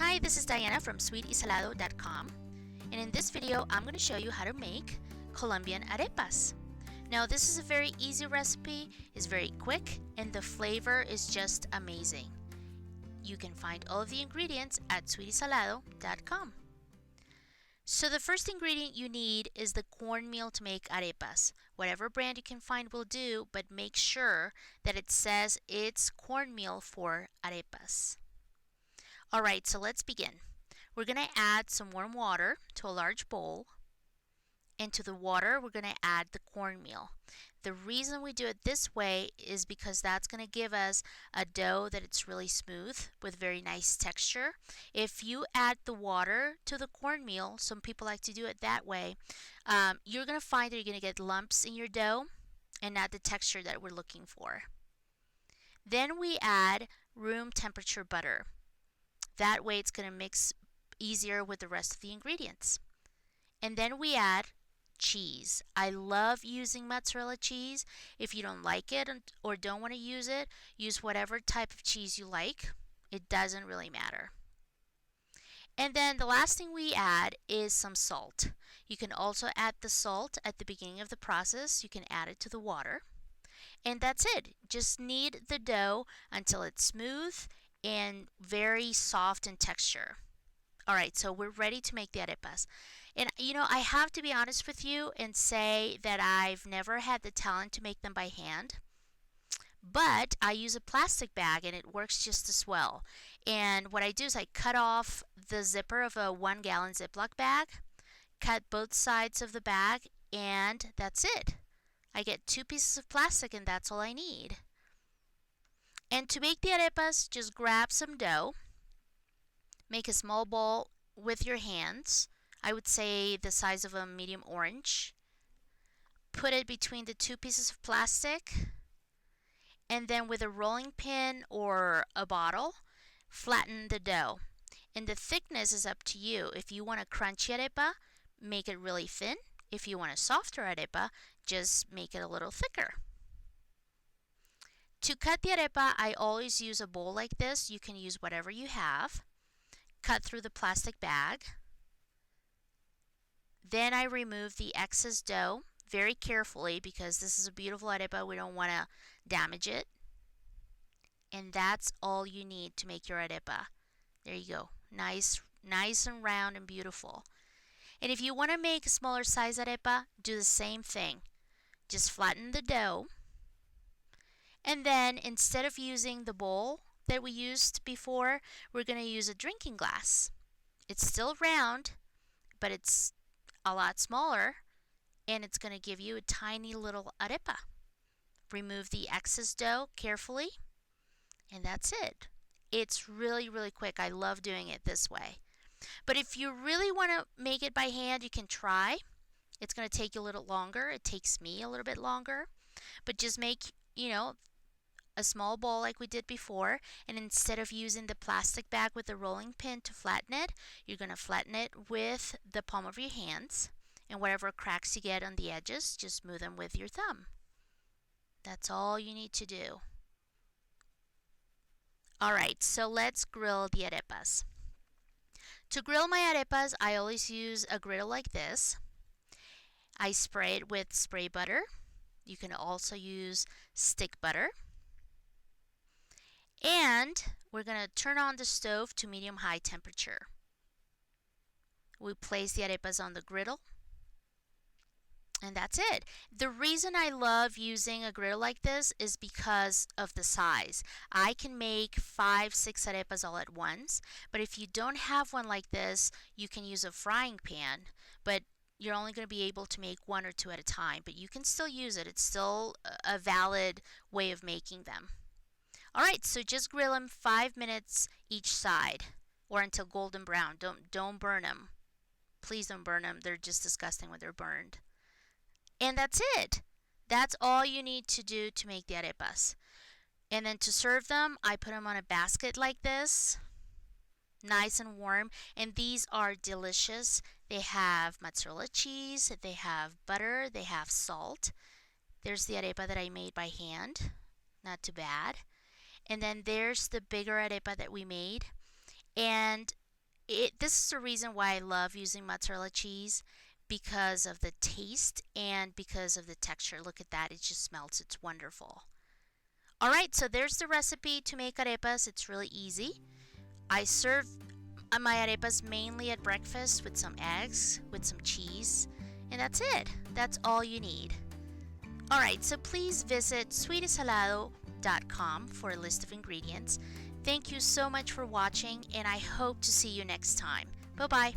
Hi, this is Diana from SyS.com, and in this video I'm going to show you how to make Colombian arepas. Now this is a very easy recipe, it's very quick, and the flavor is just amazing. You can find all of the ingredients at Salado.com. So the first ingredient you need is the cornmeal to make arepas. Whatever brand you can find will do, but make sure that it says it's cornmeal for arepas. Alright, so let's begin. We're going to add some warm water to a large bowl. And to the water, we're going to add the cornmeal. The reason we do it this way is because that's going to give us a dough that it's really smooth with very nice texture. If you add the water to the cornmeal, some people like to do it that way, you're going to find that you're going to get lumps in your dough and not the texture that we're looking for. Then we add room temperature butter. That way it's going to mix easier with the rest of the ingredients. And then we add cheese. I love using mozzarella cheese. If you don't like it or don't want to use it, use whatever type of cheese you like. It doesn't really matter. And then the last thing we add is some salt. You can also add the salt at the beginning of the process. You can add it to the water. And that's it. Just knead the dough until it's smooth and very soft in texture. Alright, so we're ready to make the arepas. And I have to be honest with you and say that I've never had the talent to make them by hand. But I use a plastic bag and it works just as well. And what I do is I cut off the zipper of a 1-gallon Ziploc bag, cut both sides of the bag, and that's it. I get 2 pieces of plastic and that's all I need. And to make the arepas, just grab some dough, make a small ball with your hands, I would say the size of a medium orange, put it between the 2 pieces of plastic, and then with a rolling pin or a bottle, flatten the dough. And the thickness is up to you. If you want a crunchy arepa, make it really thin. If you want a softer arepa, just make it a little thicker. To cut the arepa, I always use a bowl like this. You can use whatever you have. Cut through the plastic bag. Then I remove the excess dough very carefully because this is a beautiful arepa. We don't want to damage it. And that's all you need to make your arepa. There you go. Nice and round and beautiful. And if you want to make a smaller size arepa, do the same thing. Just flatten the dough. And then instead of using the bowl that we used before, we're going to use a drinking glass. It's still round, but it's a lot smaller, and it's going to give you a tiny little arepa. Remove the excess dough carefully, and that's it. It's really, really quick. I love doing it this way. But if you really want to make it by hand, you can try. It's going to take you a little longer. It takes me a little bit longer. But just make, a small ball like we did before, and instead of using the plastic bag with the rolling pin to flatten it, you're going to flatten it with the palm of your hands, and whatever cracks you get on the edges, just smooth them with your thumb. That's all you need to do. Alright, so let's grill the arepas. To grill my arepas, I always use a griddle like this. I spray it with spray butter. You can also use stick butter. And we're going to turn on the stove to medium-high temperature. We place the arepas on the griddle. And that's it. The reason I love using a griddle like this is because of the size. I can make 5, 6 arepas all at once. But if you don't have one like this, you can use a frying pan. But you're only going to be able to make 1 or 2 at a time. But you can still use it. It's still a valid way of making them. Alright, so just grill them 5 minutes each side, or until golden brown. Don't burn them. Please don't burn them. They're just disgusting when they're burned. And that's it. That's all you need to do to make the arepas. And then to serve them, I put them on a basket like this, nice and warm. And these are delicious. They have mozzarella cheese, they have butter, they have salt. There's the arepa that I made by hand. Not too bad. And then there's the bigger arepa that we made. And This is the reason why I love using mozzarella cheese, because of the taste and because of the texture. Look at that, it just melts. It's wonderful. Alright, so there's the recipe to make arepas. It's really easy. I serve my arepas mainly at breakfast with some eggs, with some cheese, and that's it. That's all you need. Alright, so please visit SyS.com for a list of ingredients. Thank you so much for watching, and I hope to see you next time. Bye bye.